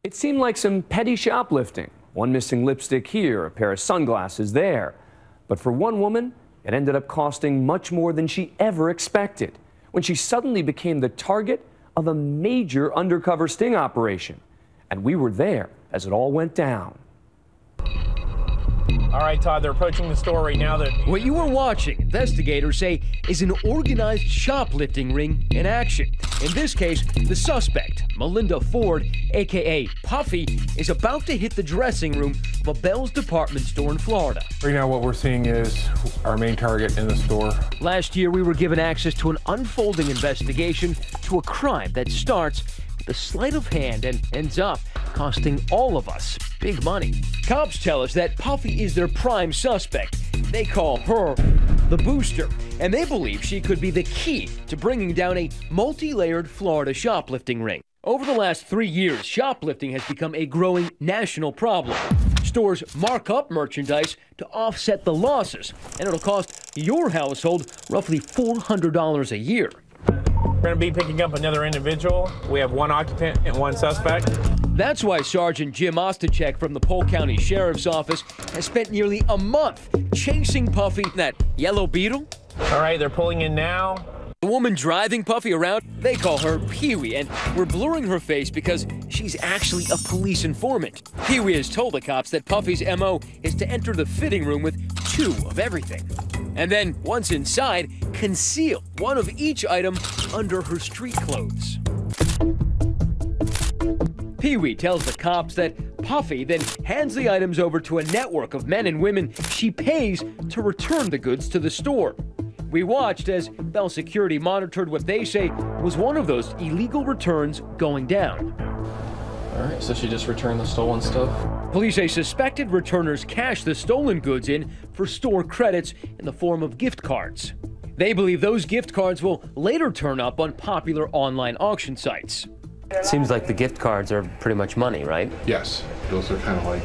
It seemed like some petty shoplifting. One missing lipstick here, a pair of sunglasses there. But for one woman, it ended up costing much more than she ever expected when she suddenly became the target of a major undercover sting operation. And we were there as it all went down. All right, Todd, they're approaching the store right now. What you were watching, investigators say, is an organized shoplifting ring in action. In this case, the suspect, Melinda Ford, a.k.a. Puffy, is about to hit the dressing room of a Bell's department store in Florida. Right now, what we're seeing is our main target in the store. Last year, we were given access to an unfolding investigation to a crime that starts with a sleight of hand and ends up costing all of us big money. Cops tell us that Puffy is their prime suspect. They call her the Booster, and they believe she could be the key to bringing down a multi-layered Florida shoplifting ring. Over the last 3 years, shoplifting has become a growing national problem. Stores mark up merchandise to offset the losses, and it'll cost your household roughly $400 a year. We're going to be picking up another individual. We have one occupant and one suspect. That's why Sergeant Jim Ostachek from the Polk County Sheriff's Office has spent nearly a month chasing Puffy, that yellow beetle. All right, they're pulling in now. The woman driving Puffy around, they call her Pee-wee, and we're blurring her face because she's actually a police informant. Pee-wee has told the cops that Puffy's MO is to enter the fitting room with 2 of everything. And then, once inside, conceal one of each item under her street clothes. Pee-wee tells the cops that Puffy then hands the items over to a network of men and women she pays to return the goods to the store. We watched as Bell Security monitored what they say was one of those illegal returns going down. All right, so she just returned the stolen stuff? Police say suspected returners cashed the stolen goods in for store credits in the form of gift cards. They believe those gift cards will later turn up on popular online auction sites. It seems like the gift cards are pretty much money, right? Yes, those are kind of like,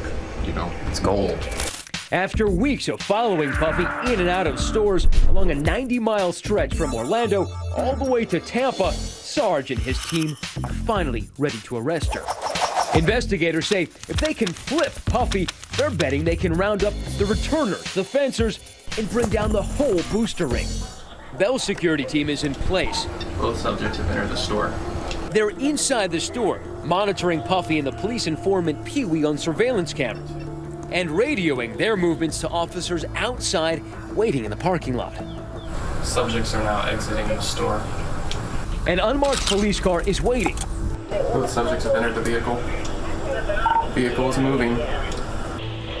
it's gold. After weeks of following Puffy in and out of stores along a 90-mile stretch from Orlando all the way to Tampa, Sarge and his team are finally ready to arrest her. Investigators say if they can flip Puffy, they're betting they can round up the returners, the fencers, and bring down the whole booster ring. Bell's security team is in place. Both subjects have entered the store. They're inside the store, monitoring Puffy and the police informant Pee-wee on surveillance cameras, and radioing their movements to officers outside waiting in the parking lot. Subjects are now exiting the store. An unmarked police car is waiting. Both subjects have entered the vehicle. The vehicle is moving.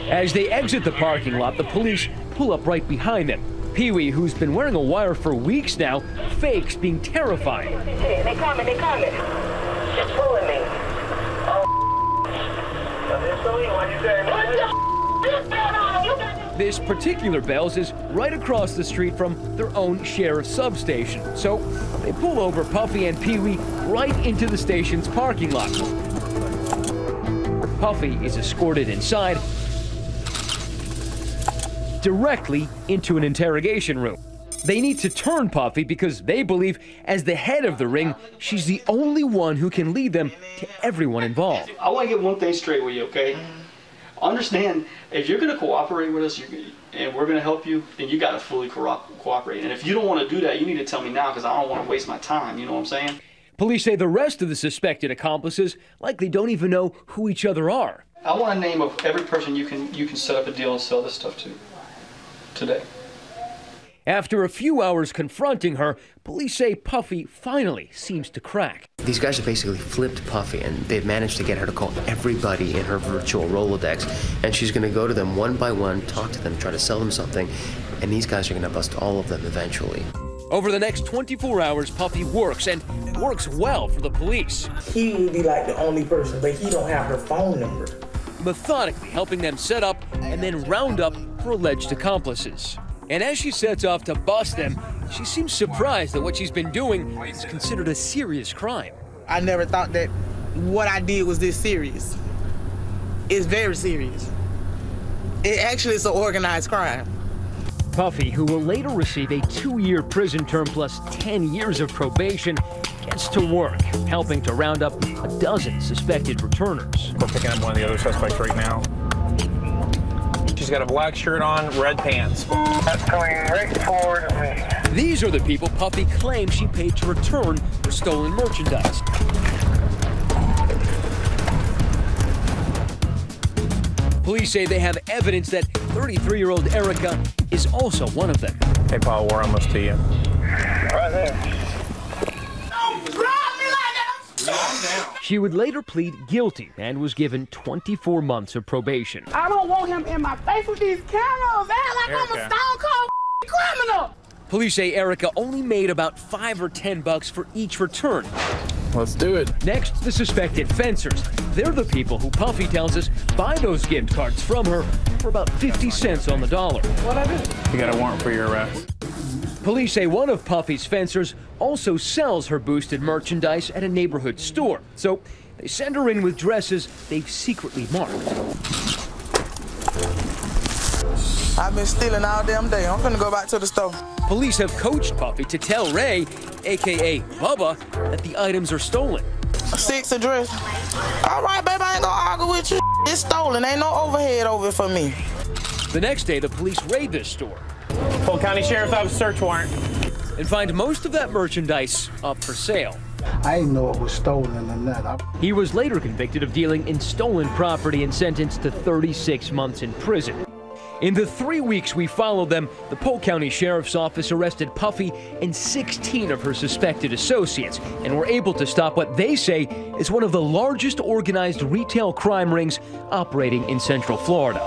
As they exit the parking lot, the police pull up right behind them. Pee-wee, who's been wearing a wire for weeks now, fakes being terrified. They coming. It's pulling me. This particular Bell's is right across the street from their own sheriff's substation. So they pull over Puffy and Pee-wee right into the station's parking lot. Puffy is escorted inside, directly into an interrogation room. They need to turn Puffy because they believe, as the head of the ring, she's the only one who can lead them to everyone involved. I want to get one thing straight with you, okay? Understand, if you're going to cooperate with us and we're going to help you, then you got to fully cooperate. And if you don't want to do that, you need to tell me now because I don't want to waste my time, you know what I'm saying? Police say the rest of the suspected accomplices likely don't even know who each other are. I want a name of every person you can set up a deal and sell this stuff to today. After a few hours confronting her, police say Puffy finally seems to crack. These guys have basically flipped Puffy, and they've managed to get her to call everybody in her virtual Rolodex, and she's going to go to them one by one, talk to them, try to sell them something, and these guys are going to bust all of them eventually. Over the next 24 hours, Puffy works, and works well for the police. He would be like the only person, but he don't have her phone number. Methodically helping them set up and then round up her alleged accomplices. And as she sets off to bust them, she seems surprised that what she's been doing is considered a serious crime. I never thought that what I did was this serious. It's very serious. It actually is an organized crime. Puffy, who will later receive a 2-year prison term plus 10 years of probation, gets to work, helping to round up a dozen suspected returners. We're picking up one of the other suspects right now. She's got a black shirt on, red pants. That's coming right forward to me. These are the people Puffy claims she paid to return her stolen merchandise. Police say they have evidence that 33-year-old Erica is also one of them. Hey, Paul, we're almost to you. Right there. She would later plead guilty and was given 24 months of probation. I don't want him in my face with these cameras. Act like I'm a stone cold criminal. Police say Erica only made about $5 or $10 for each return. Let's do it. Next, the suspected fencers. They're the people who Puffy tells us buy those gift cards from her for about 50 cents on the dollar. What I do? You got a warrant for your arrest. Police say one of Puffy's fencers also sells her boosted merchandise at a neighborhood store. So they send her in with dresses they've secretly marked. I've been stealing all damn day. I'm gonna go back to the store. Police have coached Puffy to tell Ray, a.k.a. Bubba, that the items are stolen. 6 address. All right, baby, I ain't gonna argue with you. It's stolen. Ain't no overhead over it for me. The next day, the police raid this store. Polk County Sheriff's Office search warrant. And find most of that merchandise up for sale. I didn't know it was stolen or not. He was later convicted of dealing in stolen property and sentenced to 36 months in prison. In the 3 weeks we followed them, the Polk County Sheriff's Office arrested Puffy and 16 of her suspected associates and were able to stop what they say is one of the largest organized retail crime rings operating in Central Florida.